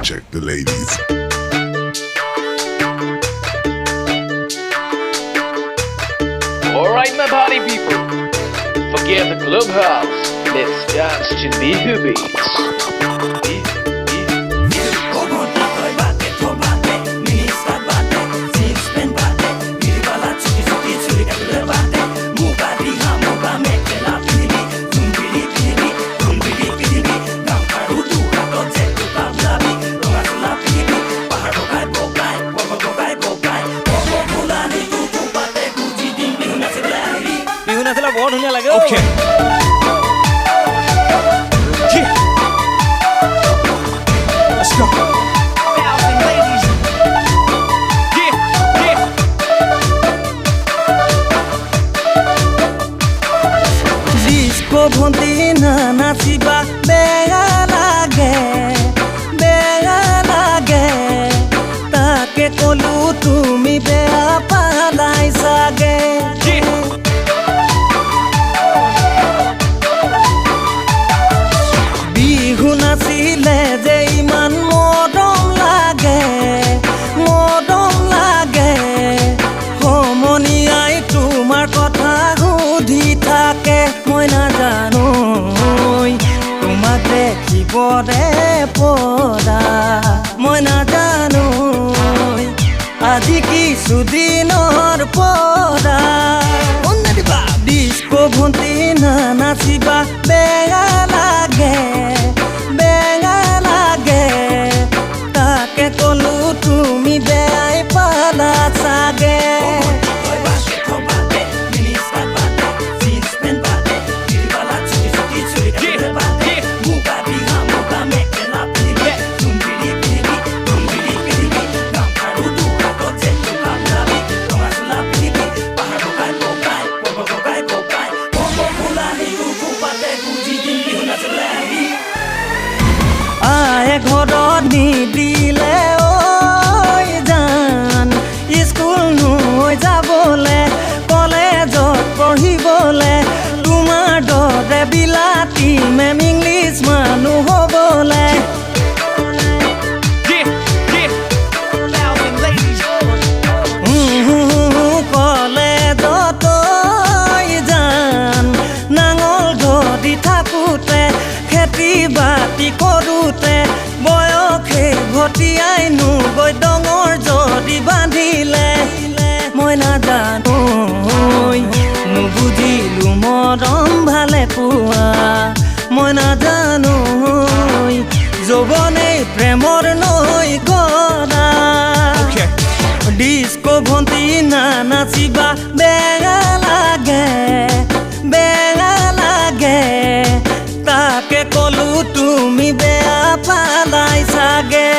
check the ladies. Alright, my party people, forget the clubhouse. Let's dance to the beats. बहुत धुनिया लगे Okay. Yeah. Let's go. Bouncing ladies. Yeah, yeah. Disco ভন্তি না নাচিবা বেয়া লাগে তাকে কলো তুমি বেয়া পালাই সাগে বিহু নাচিলে যে ইমান মৰম লাগে সমনীয়াই তোমাৰ কথা সুধি থাকে মই নাজানো তোমাক দেখিবৰে পৰা মই নাজানো আজি কিছুদিনৰ পৰা ডিস্কো ভন্তি না নাচিবা বেয়া লাগে তাকে কলো তুমি বেয়াই পালা চাগে ঘৰত নিদিলে ঐ জান স্কুল নৈ যাবলে কলেজত পঢ়িবলে তোমাৰ দৰে বিলাতী মেম ইংলিছ মানুহ হ'বলে কলেজত জান নাঙল ধৰি থাকোঁতে খেতি বাতি কৰোঁতে বয়সে ঘটিয়াই গৈ ডঙৰ যদি বান্ধিলে মই নাজানো নুবুজিলো মৰম ভালে পোৱা মই নাজানো যৌৱনে প্ৰেমৰ নৈ গৰা ডিস্কো ভন্তি না নাচিবা বেয়া লাগে তাকে কলো তুমি বেয়া পালাই চাগে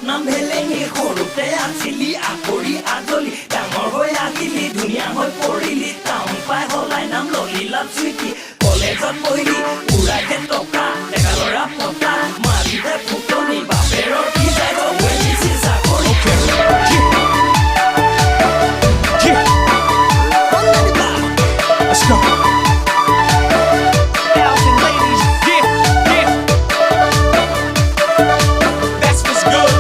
নাম ভেলেঙি সৰুতে আছিলি আকৰি আজলি ডাঙৰ হৈ আহিলি ধুনীয়া হৈ পৰিলি টাউন পাই হলাই নাম ললি লাভ চুইটি কলেজত পঢ়িলি উৰাইছে টকা ডেকা ল'ৰা পতা মাৰিলে ফুটনি বাপেৰৰ কি যায় বেছি চাকৰি Let's go. Bouncing ladies. Yeah, yeah. That's what's good.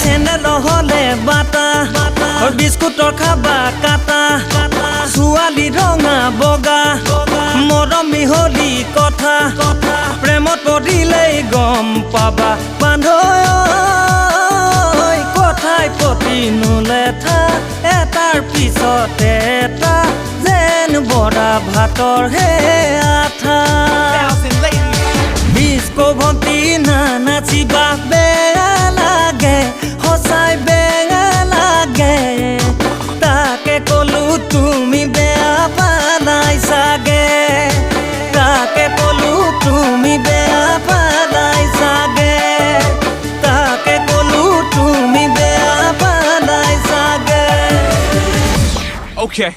Sandal হলে বাটা বিস্কুটৰ খাবা কাটা ছোৱালী ৰঙা বগা মৰম মিহলি কথা প্ৰেমত পৰিলেই গম পাবা বান্ধৈ কথাই প্ৰতি নুলেঠা এটাৰ পিছতে এটা যেন বৰা ভাতৰ হে আঠা ডিস্কো ভন্তি না নাচিবা বেয়া লাগে সঁচাই বেয়া লাগে তাকে কলো তুমি বেয়া পালাই চাগে তাকে কলো তুমি বেয়া পালাই চাগে তাকে কলো তুমি বেয়া পালাই চাগে Okay.